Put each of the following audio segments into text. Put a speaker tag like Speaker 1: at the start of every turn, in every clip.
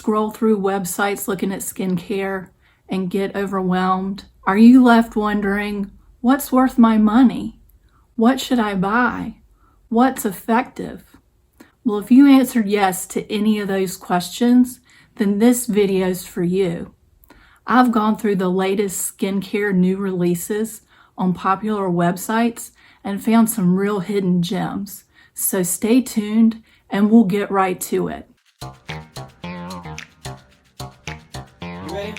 Speaker 1: scroll through websites looking at skincare and get overwhelmed? Are you left wondering, what's worth my money? What should I buy? What's effective? Well, if you answered yes to any of those questions, then this video is for you. I've gone through the latest skincare new releases on popular websites and found some real hidden gems. So stay tuned and we'll get right to it.
Speaker 2: You ready?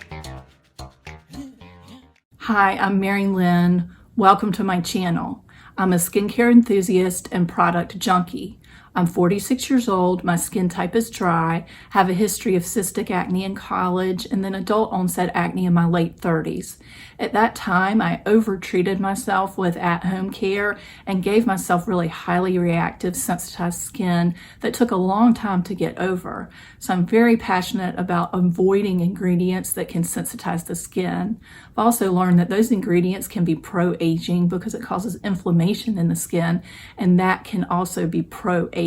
Speaker 1: Hi, I'm Lynn. Welcome to my channel. I'm a skincare enthusiast and product junkie. I'm 46 years old, my skin type is dry, have a history of cystic acne in college, and then adult onset acne in my late 30s. At that time, I over-treated myself with at-home care and gave myself really highly reactive, sensitized skin that took a long time to get over. So I'm very passionate about avoiding ingredients that can sensitize the skin. I've also learned that those ingredients can be pro-aging because it causes inflammation in the skin, and that can also be pro-aging.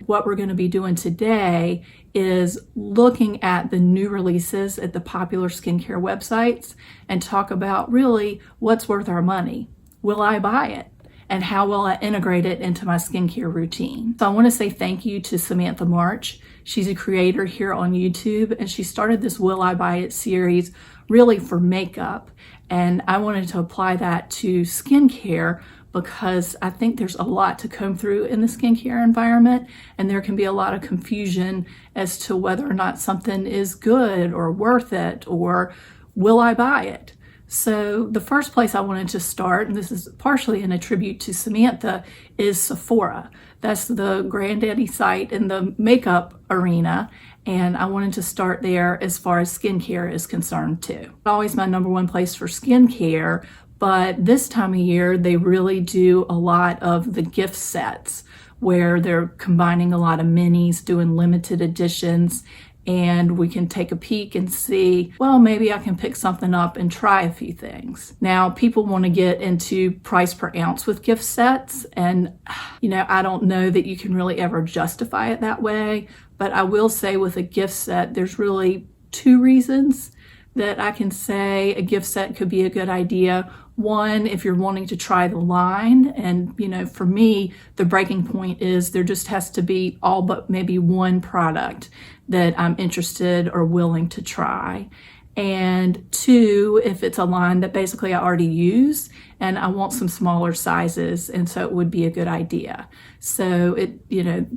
Speaker 1: What we're going to be doing today is looking at the new releases at the popular skincare websites and talk about really what's worth our money. Will I buy it? And how will I integrate it into my skincare routine? So I want to say thank you to Samantha March. She's a creator here on YouTube, and she started this Will I Buy It series really for makeup. And I wanted to apply that to skincare because I think there's a lot to comb through in the skincare environment, and there can be a lot of confusion as to whether or not something is good or worth it, or will I buy it? So the first place I wanted to start, and this is partially in a tribute to Samantha, is Sephora. That's the granddaddy site in the makeup arena, and I wanted to start there as far as skincare is concerned too. Always my number one place for skincare, but this time of year they really do a lot of the gift sets where they're combining a lot of minis, doing limited editions, and we can take a peek and see, well, maybe I can pick something up and try a few things. Now, people want to get into price per ounce with gift sets, and I don't know that you can really ever justify it that way, but I will say with a gift set, there's really two reasons that I can say a gift set could be a good idea. One, if you're wanting to try the line, and for me, the breaking point is there just has to be all but maybe one product that I'm interested or willing to try. And two, if it's a line that basically I already use and I want some smaller sizes, and so it would be a good idea. So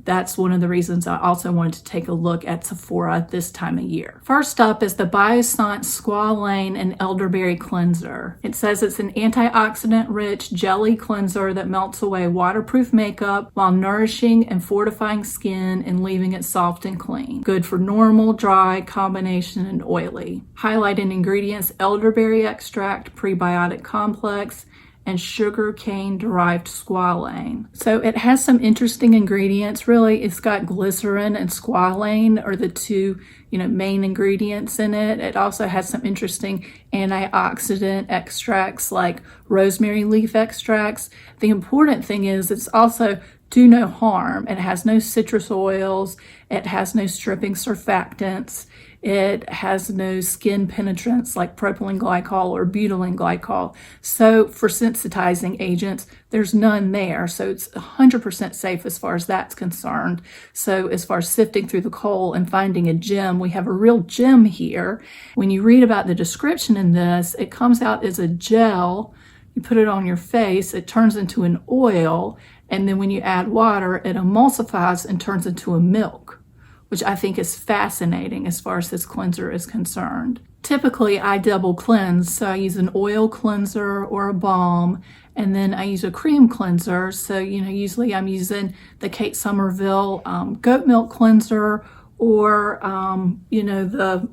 Speaker 1: that's one of the reasons I also wanted to take a look at Sephora this time of year. First up is the Biossance Squalane and Elderberry Cleanser. It says it's an antioxidant-rich jelly cleanser that melts away waterproof makeup while nourishing and fortifying skin and leaving it soft and clean. Good for normal, dry, combination, and oily. Highlighted ingredients: elderberry extract, prebiotic complex, and sugar cane derived squalane. So it has some interesting ingredients. Really, it's got glycerin and squalane are the two main ingredients in it. It also has some interesting antioxidant extracts like rosemary leaf extracts. The important thing is it's also do no harm. It has no citrus oils. It has no stripping surfactants. It has no skin penetrants like propylene glycol or butylene glycol. So for sensitizing agents, there's none there. So it's 100% safe as far as that's concerned. So as far as sifting through the coal and finding a gem, we have a real gem here. When you read about the description in this, it comes out as a gel. You put it on your face, it turns into an oil, and then when you add water, it emulsifies and turns into a milk, which I think is fascinating as far as this cleanser is concerned. Typically, I double cleanse, so I use an oil cleanser or a balm, and then I use a cream cleanser. So, usually I'm using the Kate Somerville goat milk cleanser or, the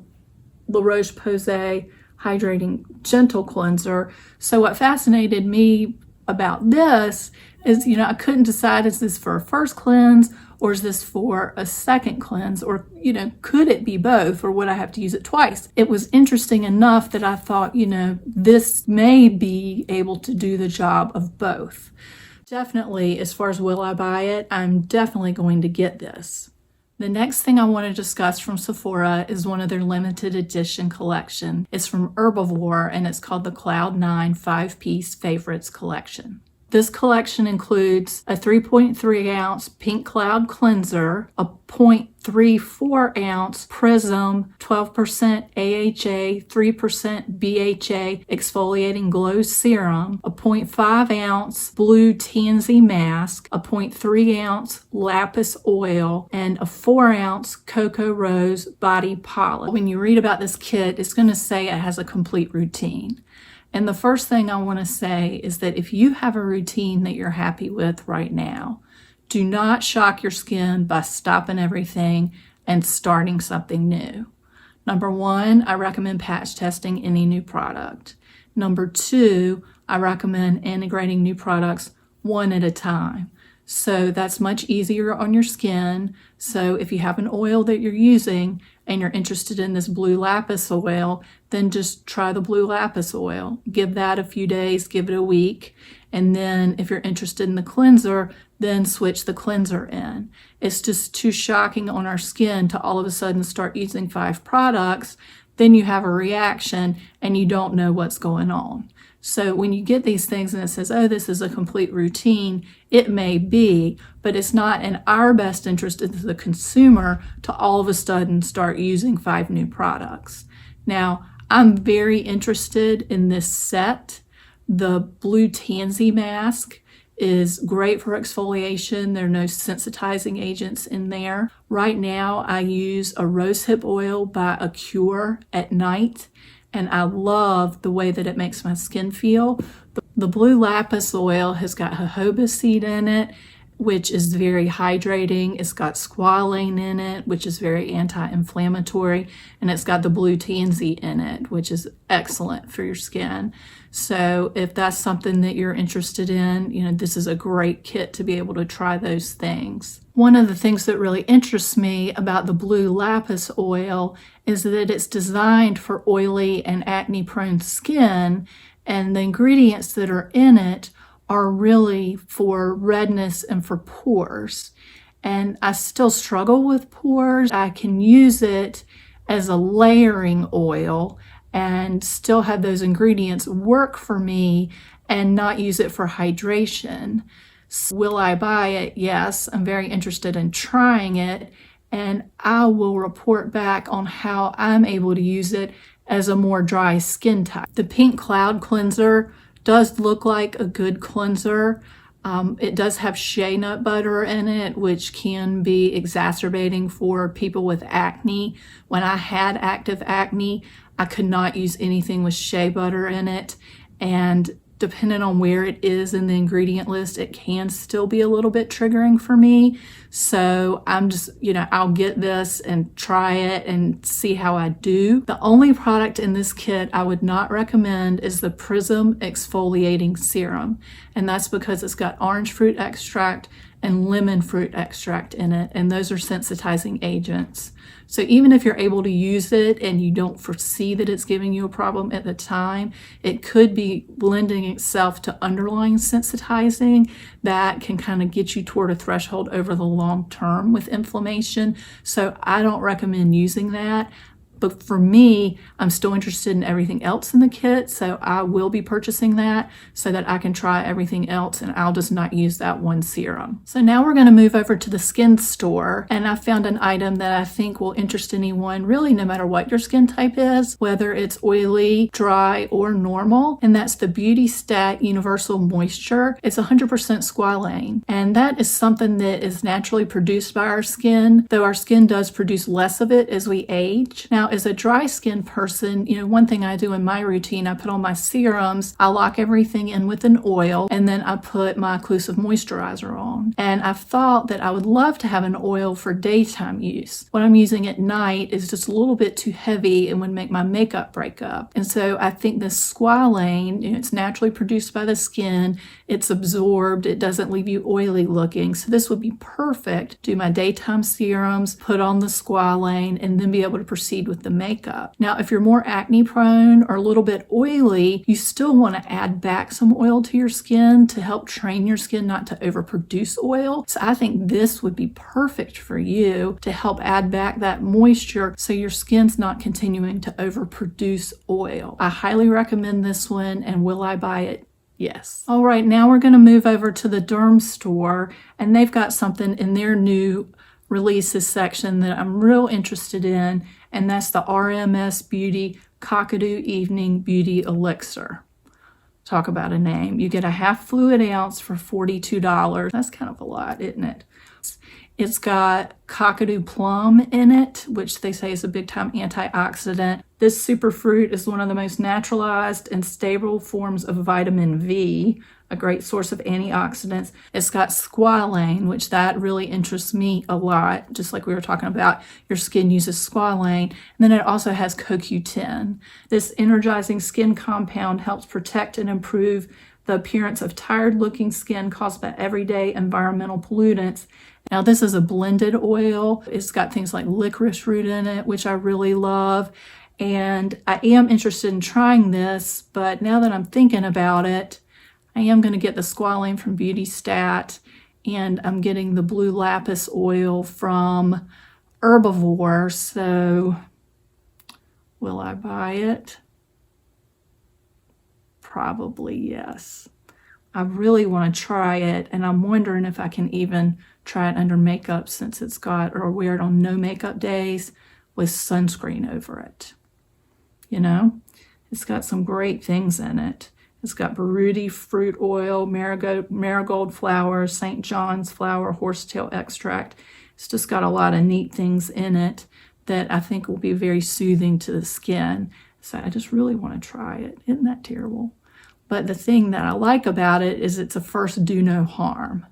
Speaker 1: La Roche-Posay hydrating gentle cleanser. So what fascinated me about this is, I couldn't decide, is this for a first cleanse or is this for a second cleanse? Or, could it be both, or would I have to use it twice? It was interesting enough that I thought, this may be able to do the job of both. Definitely, as far as will I buy it, I'm definitely going to get this. The next thing I want to discuss from Sephora is one of their limited edition collection. It's from Herbivore and it's called the Cloud 9 5-Piece Favorites Collection. This collection includes a 3.3 ounce Pink Cloud cleanser, a 0.34 ounce Prism 12% AHA, 3% BHA exfoliating glow serum, a 0.5 ounce Blue Tansy mask, a 0.3 ounce lapis oil, and a 4 ounce Cocoa Rose body polish. When you read about this kit, it's going to say it has a complete routine. And the first thing I want to say is that if you have a routine that you're happy with right now, do not shock your skin by stopping everything and starting something new. Number one, I recommend patch testing any new product. Number two, I recommend integrating new products one at a time. So that's much easier on your skin. So if you have an oil that you're using and you're interested in this blue lapis oil, then just try the blue lapis oil. Give that a few days, give it a week. And then if you're interested in the cleanser, then switch the cleanser in. It's just too shocking on our skin to all of a sudden start using 5 products. Then you have a reaction and you don't know what's going on. So when you get these things and it says, oh, this is a complete routine, it may be, but it's not in our best interest as the consumer to all of a sudden start using 5 new products. Now, I'm very interested in this set. The Blue Tansy mask is great for exfoliation. There are no sensitizing agents in there. Right now, I use a rosehip oil by Acure at night, and I love the way that it makes my skin feel. The blue lapis oil has got jojoba seed in it, which is very hydrating. It's got squalane in it, which is very anti-inflammatory, and it's got the blue tansy in it, which is excellent for your skin. So if that's something that you're interested in, this is a great kit to be able to try those things. One of the things that really interests me about the blue lapis oil is that it's designed for oily and acne-prone skin, and the ingredients that are in it are really for redness and for pores. And I still struggle with pores. I can use it as a layering oil and still have those ingredients work for me and not use it for hydration. Will I buy it? Yes, I'm very interested in trying it, and I will report back on how I'm able to use it as a more dry skin type. The Pink Cloud cleanser does look like a good cleanser. It does have shea nut butter in it, which can be exacerbating for people with acne. When I had active acne, I could not use anything with shea butter in it, and depending on where it is in the ingredient list, it can still be a little bit triggering for me. So I'm just, I'll get this and try it and see how I do. The only product in this kit I would not recommend is the Prism Exfoliating Serum. And that's because it's got orange fruit extract and lemon fruit extract in it, and those are sensitizing agents. So even if you're able to use it and you don't foresee that it's giving you a problem at the time, it could be lending itself to underlying sensitizing that can kind of get you toward a threshold over the long term with inflammation. So I don't recommend using that. But for me, I'm still interested in everything else in the kit, so I will be purchasing that so that I can try everything else, and I'll just not use that one serum. So now we're going to move over to the skin store, and I found an item that I think will interest anyone, really no matter what your skin type is, whether it's oily, dry, or normal, and that's the BeautyStat Universal Moisture. It's 100% squalane, and that is something that is naturally produced by our skin, though our skin does produce less of it as we age. Now, as a dry skin person, one thing I do in my routine, I put on my serums, I lock everything in with an oil, and then I put my occlusive moisturizer on. And I've thought that I would love to have an oil for daytime use. What I'm using at night is just a little bit too heavy and would make my makeup break up. And so I think this squalane, it's naturally produced by the skin, it's absorbed, it doesn't leave you oily looking. So this would be perfect. Do my daytime serums, put on the squalane, and then be able to proceed with the makeup. Now, if you're more acne prone or a little bit oily, you still want to add back some oil to your skin to help train your skin not to overproduce produce oil. So I think this would be perfect for you to help add back that moisture so your skin's not continuing to overproduce oil. I highly recommend this one, and will I buy it? Yes. All right, now we're going to move over to the derm store, and they've got something in their new releases section that I'm real interested in, and that's the RMS Beauty Kakadu Evening Beauty Elixir. Talk about a name. You get a half fluid ounce for $42. That's kind of a lot, isn't it? It's got Kakadu plum in it, which they say is a big time antioxidant. This superfruit is one of the most naturalized and stable forms of vitamin V, a great source of antioxidants. It's got squalane, which that really interests me a lot, just like we were talking about, your skin uses squalane. And then it also has CoQ10. This energizing skin compound helps protect and improve the appearance of tired-looking skin caused by everyday environmental pollutants. Now, this is a blended oil. It's got things like licorice root in it, which I really love. And I am interested in trying this, but now that I'm thinking about it, I am going to get the squalane from BeautyStat, and I'm getting the blue lapis oil from Herbivore. So, will I buy it? Probably yes. I really want to try it, and I'm wondering if I can even try it under makeup, since it's got, or wear it on no makeup days with sunscreen over it. You know, it's got some great things in it. It's got Baruti fruit oil, marigold flower, St. John's flower, horsetail extract. It's just got a lot of neat things in it that I think will be very soothing to the skin. So I just really want to try it. Isn't that terrible? But the thing that I like about it is it's a first do no harm.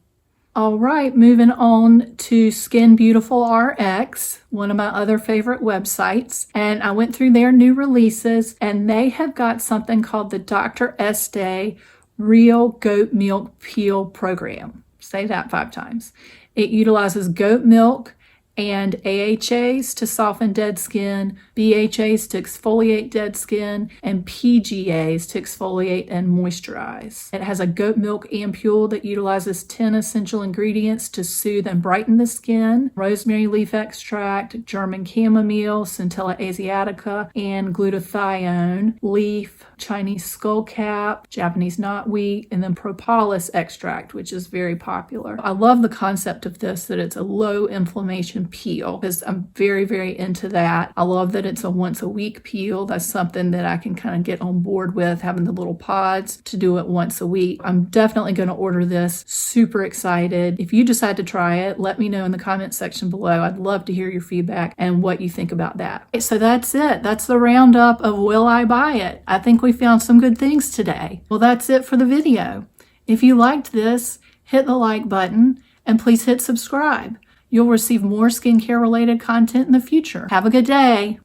Speaker 1: All right, moving on to SkinBeautifulRX, one of my other favorite websites. And I went through their new releases, and they have got something called the Dr. Esthe Real Goat Milk Peel Program. Say that 5 times. It utilizes goat milk and AHAs to soften dead skin, BHAs to exfoliate dead skin, and PGAs to exfoliate and moisturize. It has a goat milk ampule that utilizes 10 essential ingredients to soothe and brighten the skin: rosemary leaf extract, German chamomile, Centella asiatica, and glutathione leaf, Chinese skullcap, Japanese knotweed, and then propolis extract, which is very popular. I love the concept of this, that it's a low inflammation peel, because I'm very, very into that. I love that it's a once a week peel. That's something that I can kind of get on board with, having the little pods to do it once a week. I'm definitely going to order this. Super excited. If you decide to try it, let me know in the comment section below. I'd love to hear your feedback and what you think about that. Okay, so that's it. That's the roundup of will I buy it. I think we found some good things today. Well, that's it for the video. If you liked this, hit the like button and please hit subscribe. You'll receive more skincare related content in the future. Have a good day.